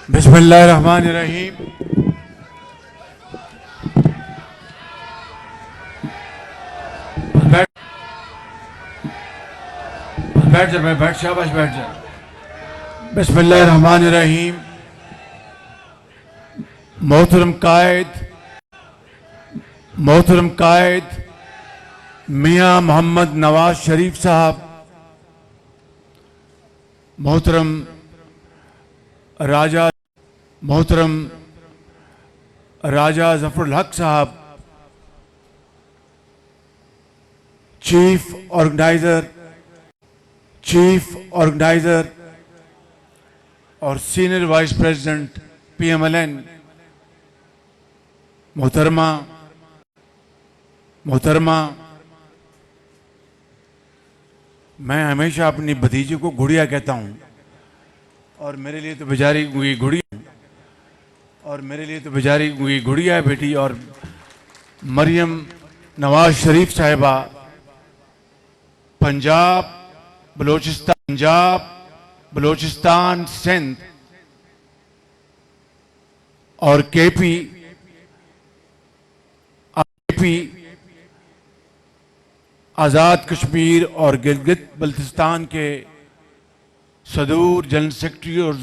बिस्मिल्लाहिर्रहमानिर्रहीम। बैठ बैठ जा, बैठ, शाबाश, बैठ जा। बिस्मिल्लाहिर्रहमानिर्रहीम। मोहतरम कायद मियां मोहम्मद नवाज शरीफ साहब, मोहतरम राजा जफरुल हक साहब, चीफ ऑर्गेनाइजर और सीनियर वाइस प्रेसिडेंट PMLN, मोहतरमा, मैं हमेशा अपनी भतीजी को गुड़िया कहता हूँ और मेरे लिए तो बेचारी गुड़िया है बेटी। और मरियम नवाज शरीफ साहिबा पंजाब, बलोचिस्तान, सिंध और केपी आज़ाद कश्मीर और गिलगित बल्तिस्तान के सदूर जनरल सेक्रेटरी और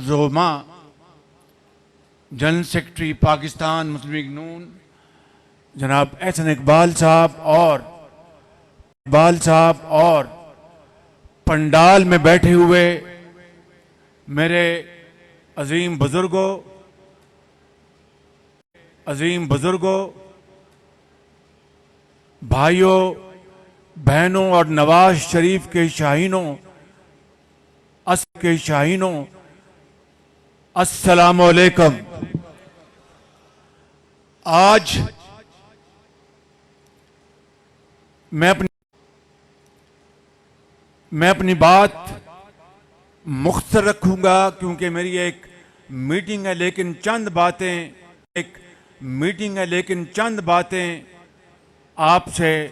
ज़ोमा, जनरल सेक्रेटरी पाकिस्तान मुस्लिम लीग नून जनाब एहसन इकबाल साहब और पंडाल में बैठे हुए मेरे अजीम बुजुर्गों, भाइयों, बहनों और नवाज शरीफ के शाहीनों, अस्सलामु अलैकुम। आज मैं अपनी बात मुख्तर रखूंगा क्योंकि मेरी एक मीटिंग है, लेकिन चंद बातें आपसे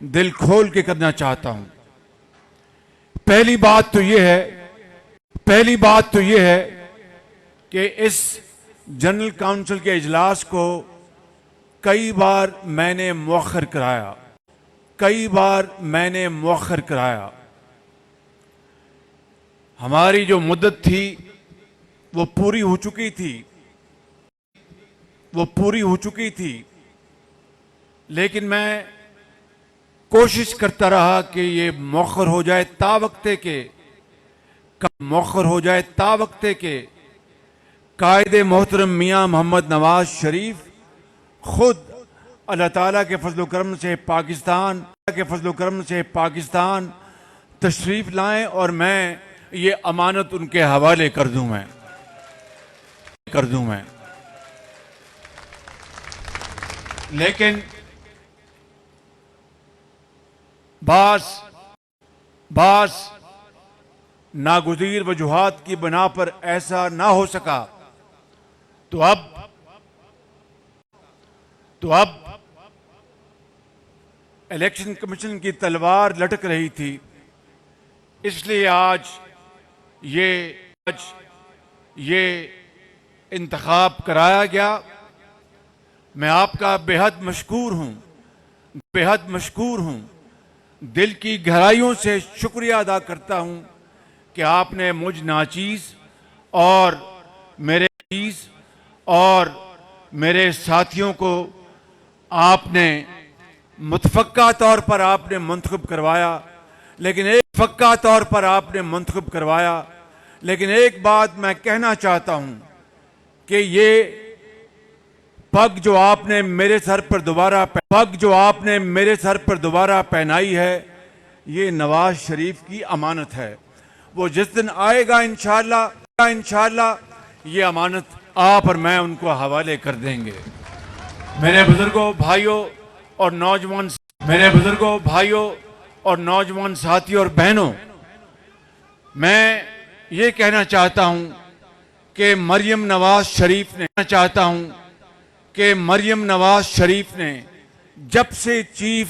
दिल खोल के करना चाहता हूं। पहली बात तो यह है कि इस जनरल काउंसिल के इजलास को कई बार मैंने मुअख्खर कराया। हमारी जो मुद्दत थी वो पूरी हो चुकी थी, लेकिन मैं कोशिश करता रहा कि ये मुअख्खर हो जाए तावक्ते के कायदे मोहतरम मियां मोहम्मद नवाज शरीफ खुद अल्लाह ताला के फजल करम से पाकिस्तान तशरीफ लाएं और मैं ये अमानत उनके हवाले कर दूं मैं। लेकिन बास नागुज़ीर वजूहात की बिना पर ऐसा ना हो सका, तो अब इलेक्शन कमीशन की तलवार लटक रही थी, इसलिए आज ये इंतखाब कराया गया। मैं आपका बेहद मशकूर हूं, दिल की गहराइयों से शुक्रिया अदा करता हूं कि आपने मुझ नाचीज और मेरे साथियों को आपने मुतफ़क्का तौर पर आपने मुंतखब करवाया। लेकिन एक बात मैं कहना चाहता हूं कि ये पग जो आपने मेरे सर पर दोबारा पहनाई है, ये नवाज शरीफ की अमानत है। वो जिस दिन आएगा इंशाअल्लाह ये अमानत आप और मैं उनको हवाले कर देंगे। मेरे बुजुर्गों, भाइयों और नौजवान साथियों और बहनों, मैं ये कहना चाहता हूं कि मरियम नवाज शरीफ ने जब से चीफ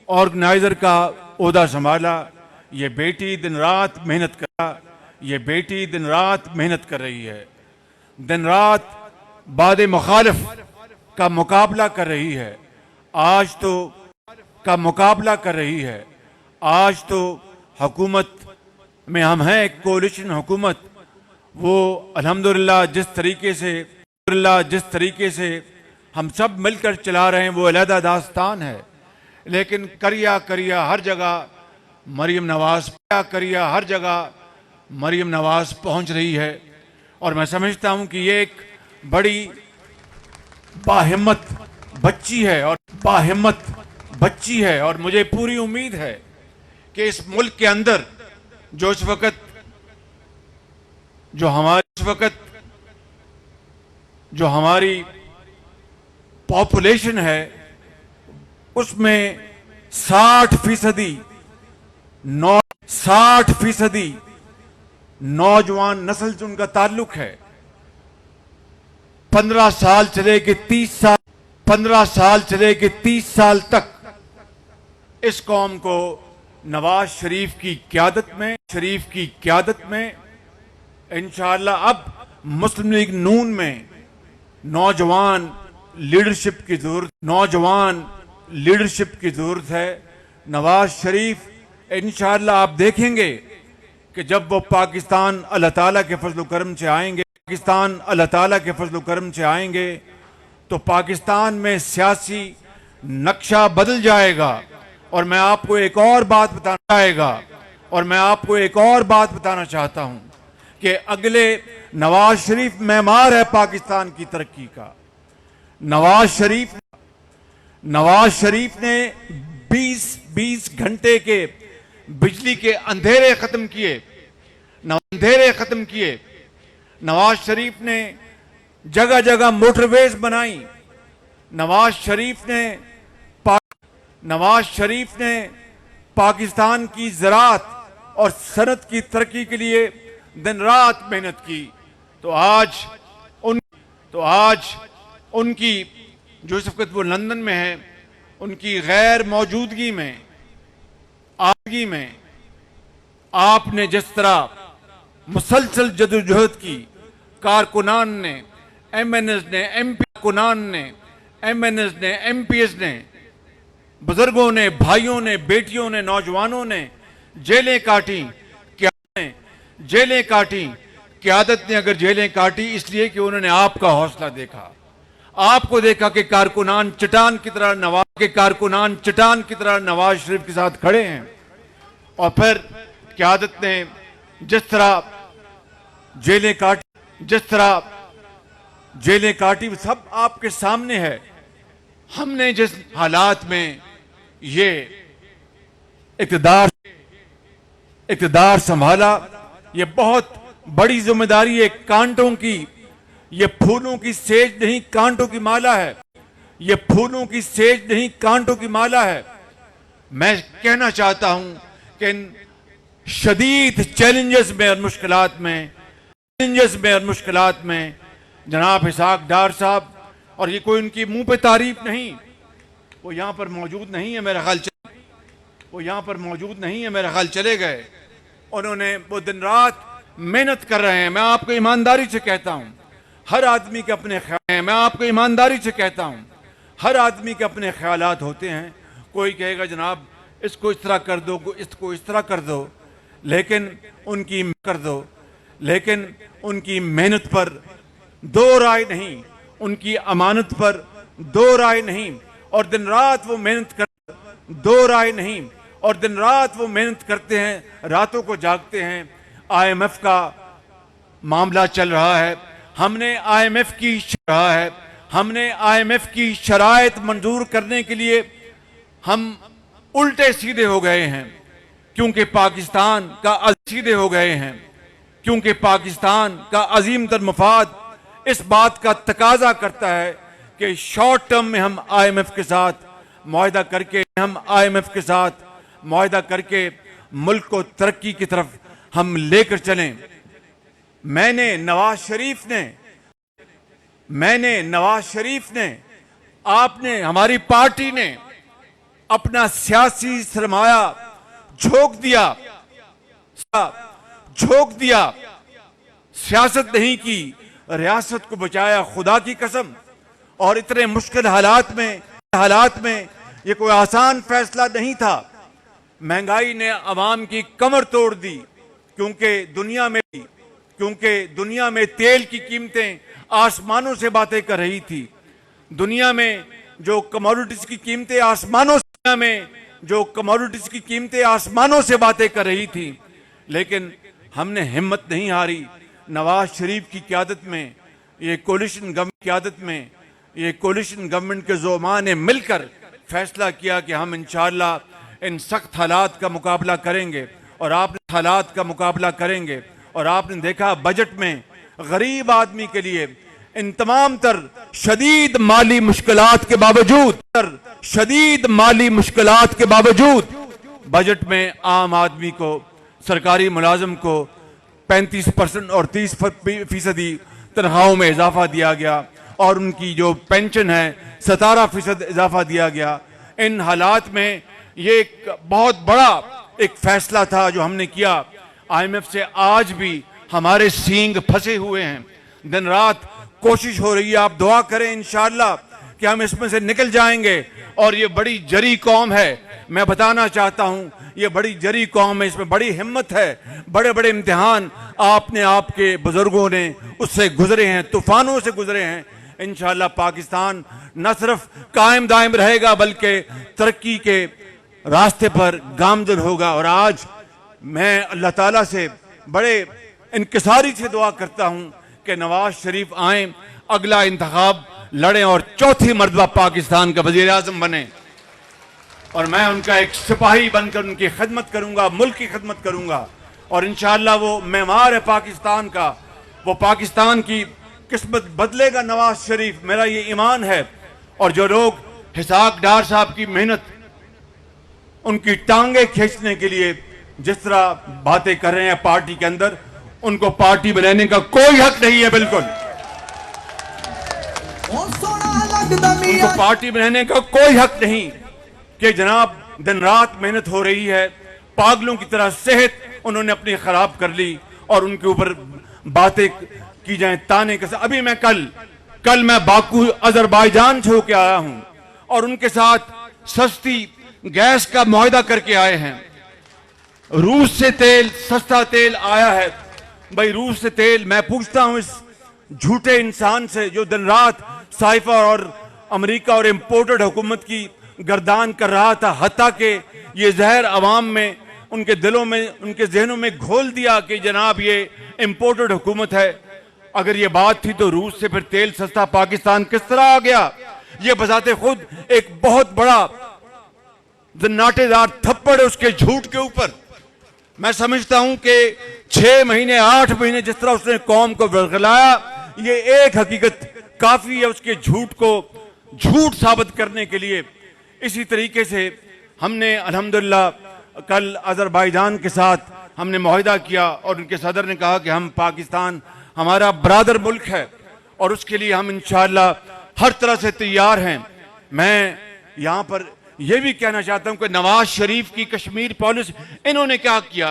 ऑर्गेनाइजर का ओहदा संभाला, ये बेटी दिन रात मेहनत ये बेटी दिन रात मेहनत कर रही है, दिन रात बादे मुखालिफ का मुकाबला कर रही है। आज तो का मुकाबला कर रही है। आज तो हुकूमत में हम हैं, एक कोalition हुकूमत, वो अल्हम्दुलिल्लाह जिस तरीके से हम सब मिलकर चला रहे हैं वो अलहदा दास्तान है। लेकिन करिया हर जगह मरीम नवाज पहुंच रही है। और मैं समझता हूं कि ये एक बड़ी बाहिम्मत बच्ची है और मुझे पूरी उम्मीद है कि इस मुल्क के अंदर जो इस वक्त जो हमारी पॉपुलेशन है उसमें 60% नौजवान नस्ल से उनका ताल्लुक है। 15 साल चले कि 30 साल तक इस कौम को नवाज शरीफ की क्यादत में इंशाअल्लाह अब मुस्लिम लीग नून में नौजवान लीडरशिप की जरूरत है। नवाज शरीफ इंशाअल्लाह आप देखेंगे कि जब वो पाकिस्तान अल्लाह ताला के फजल करम से आएंगे तो पाकिस्तान में सियासी नक्शा बदल जाएगा। और मैं आपको एक और बात बताना चाहता हूं कि अगले नवाज शरीफ मेमार है पाकिस्तान की तरक्की का। नवाज शरीफ ने 20 घंटे के बिजली के अंधेरे खत्म किए। नवाज शरीफ ने जगह जगह मोटरवेज बनाई। नवाज शरीफ ने पाकिस्तान की ज़राअत और सनत की तरक्की के लिए दिन रात मेहनत की। तो आज उनकी जो इस वक्त वो लंदन में है, उनकी गैर मौजूदगी में आपने जिस तरह मुसलसल जदोजहद की, कारकुनान ने, एमएनएस ने, एमपीएस ने, बुजुर्गों ने, भाइयों ने, बेटियों ने, नौजवानों ने जेलें काटी। क़यादत ने अगर जेलें काटी इसलिए कि उन्होंने आपका हौसला देखा, आपको देखा कि कारकुनान चट्टान की तरह नवाज शरीफ के साथ खड़े हैं। और फिर क़यादत ने जिस तरह जेलें काटी सब आपके सामने है। हमने जिस हालात में ये इक़्तिदार संभाला, ये बहुत बड़ी जिम्मेदारी है। ये फूलों की सेज नहीं कांटों की माला है। मैं कहना चाहता हूं कि इन शदीद चैलेंजेस में और मुश्किलात में जनाब इसहाक डार साहब, और ये कोई उनकी मुंह पे तारीफ नहीं, वो यहाँ पर मौजूद नहीं है मेरा ख्याल चले गए। उन्होंने वो दिन रात मेहनत कर रहे हैं। मैं आपको ईमानदारी से कहता हूं हर आदमी के अपने ख्यालात होते हैं। कोई कहेगा जनाब इसको इस तरह कर दो, इसको इस तरह कर दो, लेकिन उनकी मेहनत पर दो राय नहीं, उनकी अमानत पर दो राय नहीं, और दिन रात वो मेहनत करते हैं, रातों को जागते हैं। आईएमएफ का मामला चल रहा है। हमने आईएमएफ की शराइत मंजूर करने के लिए हम उल्टे सीधे हो गए हैं, क्योंकि पाकिस्तान का अजीम तर मफाद इस बात का तकाजा करता है कि शॉर्ट टर्म में हम आईएमएफ के साथ मुआहदा करके मुल्क को तरक्की की तरफ हम लेकर चलें। मैंने नवाज शरीफ ने आपने, हमारी पार्टी ने अपना सियासी सरमाया झोंक दिया झोंक दिया, सियासत नहीं की, रियासत को बचाया, खुदा की कसम। और इतने मुश्किल हालात में ये कोई आसान फैसला नहीं था। महंगाई ने अवाम की कमर तोड़ दी, क्योंकि दुनिया में तेल की कीमतें आसमानों से बातें कर रही थी। दुनिया में जो कमोडिटीज की कीमतें आसमानों से बातें कर रही थी, लेकिन हमने हिम्मत नहीं हारी। नवाज शरीफ की क़यादत में, ये कोलिशन गवर्नमेंट के ज़ोमा ने मिलकर फैसला किया कि हम इंशाअल्लाह इन सख्त हालात का मुकाबला करेंगे। और आपने देखा बजट में गरीब आदमी के लिए इन तमाम तर शदीद माली मुश्किलात के बावजूद बजट में आम आदमी को, सरकारी मुलाजिम को 35% और 30% तनख्वाहों में इजाफा दिया गया, और उनकी जो पेंशन है 17% इजाफा दिया गया। इन हालात में ये एक बहुत बड़ा एक फैसला था जो हमने किया। IMF से आज भी हमारे सींग फंसे हुए हैं, दिन रात कोशिश हो रही है। आप दुआ करें इंशाअल्लाह कि हम इसमें से निकल जाएंगे। और ये बड़ी जरी कौम है, मैं बताना चाहता हूं, ये बड़ी जरी कौम है, इसमें बड़ी हिम्मत है। बड़े बड़े इम्तिहान आपके बुजुर्गों ने उससे गुजरे हैं, तूफानों से गुजरे हैं। इंशाअल्लाह पाकिस्तान न सिर्फ कायम दायम रहेगा, बल्कि तरक्की के रास्ते पर गामजन होगा। और आज मैं अल्लाह ताला से बड़े इंकिसारी से दुआ करता हूं कि नवाज शरीफ आए, अगला इंतखाब लड़ें और चौथी मर्तबा पाकिस्तान का वजीर आजम बने। और मैं उनका एक सिपाही बनकर उनकी खिदमत करूंगा, मुल्क की खिदमत करूंगा। और इंशाअल्लाह वो मेमार है पाकिस्तान का, वो पाकिस्तान की किस्मत बदलेगा नवाज शरीफ, मेरा ये ईमान है। और जो लोग हिसाक डार साहब की मेहनत, उनकी टांगे खींचने के लिए जिस तरह बातें कर रहे हैं पार्टी के अंदर, उनको पार्टी बनाने का कोई हक नहीं है। बिल्कुल उनको पार्टी बनाने का कोई हक नहीं कि जनाब दिन रात मेहनत हो रही है, पागलों की तरह सेहत उन्होंने अपनी खराब कर ली और उनके ऊपर बातें की जाएं, ताने के साथ। अभी मैं कल मैं बाकू अजरबैजान से होके आया हूं और उनके साथ सस्ती गैस का मुआहदा करके आए हैं। रूस से तेल, सस्ता तेल आया है। भाई रूस से तेल, मैं पूछता हूं इस झूठे इंसान से जो दिन रात साइफा और अमेरिका और इंपोर्टेड हुकूमत की गर्दान कर रहा था, हत्ता के ये जहर अवाम में, उनके दिलों में, उनके जहनों में घोल दिया कि जनाब ये इंपोर्टेड हुकूमत है। अगर ये बात थी तो रूस से फिर तेल सस्ता पाकिस्तान किस तरह आ गया? ये बजाते खुद एक बहुत बड़ा नाटेदार थप्पड़ है उसके झूठ के ऊपर। मैं समझता हूं कि 6 महीने 8 महीने जिस तरह उसने कौम को बरगलाया, ये एक हकीकत काफी है उसके झूठ को झूठ साबित करने के लिए। इसी तरीके से हमने अल्हम्दुलिल्लाह कल अजरबैजान के साथ हमने मुआहदा किया और उनके सदर ने कहा कि हम पाकिस्तान हमारा बरादर मुल्क है और उसके लिए हम इंशाअल्लाह हर तरह से तैयार हैं। मैं यहां पर यह भी कहना चाहता हूं कि नवाज शरीफ की कश्मीर पॉलिसी, इन्होंने क्या किया?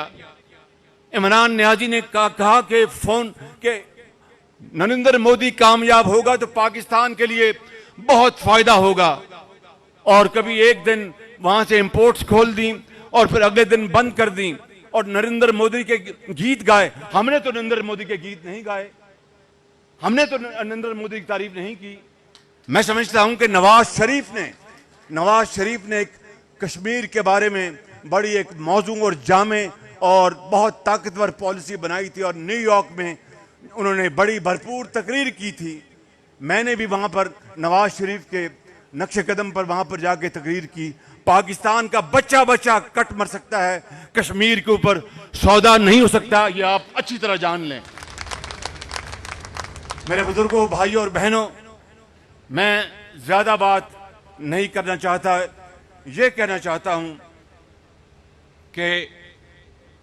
इमरान नियाजी ने कहा कि नरेंद्र मोदी कामयाब होगा तो पाकिस्तान के लिए बहुत फायदा होगा, और कभी एक दिन वहां से इंपोर्ट्स खोल दी और फिर अगले दिन बंद कर दी और नरेंद्र मोदी के गीत गाए। हमने तो नरेंद्र मोदी के गीत नहीं गाए, हमने तो नरेंद्र मोदी की तारीफ नहीं की। मैं समझता हूं कि नवाज शरीफ ने एक कश्मीर के बारे में बड़ी एक मौजूद और जामे और बहुत ताकतवर पॉलिसी बनाई थी और न्यूयॉर्क में उन्होंने बड़ी भरपूर तकरीर की थी। मैंने भी वहां पर नवाज शरीफ के नक्शे कदम पर वहां पर जाके तकरीर की। पाकिस्तान का बच्चा कट मर सकता है, कश्मीर के ऊपर सौदा नहीं हो सकता, ये आप अच्छी तरह जान लें। मेरे बुजुर्गों, भाइयों और बहनों, मैं ज्यादा बात नहीं करना चाहता, ये कहना चाहता हूं कि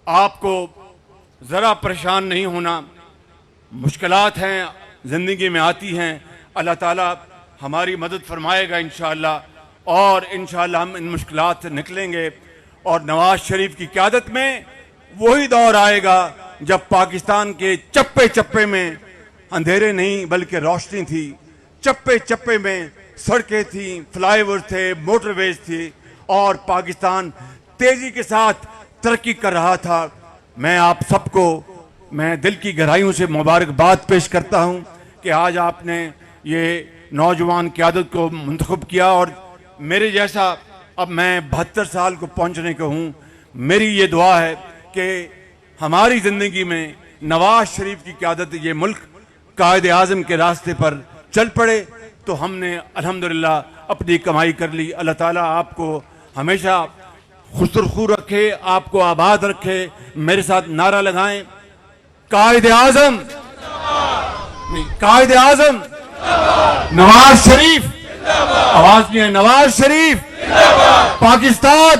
आपको जरा परेशान नहीं होना। मुश्किलात हैं, जिंदगी में आती हैं, अल्लाह ताला हमारी मदद फरमाएगा इंशाअल्लाह, और इंशाअल्लाह हम इन मुश्किलात से निकलेंगे और नवाज शरीफ की क़यादत में वही दौर आएगा जब पाकिस्तान के चप्पे चप्पे में अंधेरे नहीं बल्कि रोशनी थी, चप्पे चप्पे में सड़कें थी, फ्लाईओवर थे, मोटरवेज थी और पाकिस्तान तेजी के साथ तरक्की कर रहा था। मैं आप सबको मैं दिल की गहराइयों से मुबारकबाद पेश करता हूं कि आज आपने ये नौजवान क़यादत को मुंतखब किया और मेरे जैसा अब मैं 72 साल को पहुंचने को हूं। मेरी ये दुआ है कि हमारी ज़िंदगी में नवाज शरीफ की क़यादत ये मुल्क कायद आज़म के रास्ते पर चल पड़े तो हमने अल्हम्दुलिल्लाह अपनी कमाई कर ली। अल्लाह ताला आपको हमेशा खुशरखू रखे, आपको आबाद रखे। मेरे साथ नारा लगाएं, कायद आज़म, कायद आज़म, नवाज शरीफ, आवाज नहीं है, नवाज शरीफ, पाकिस्तान।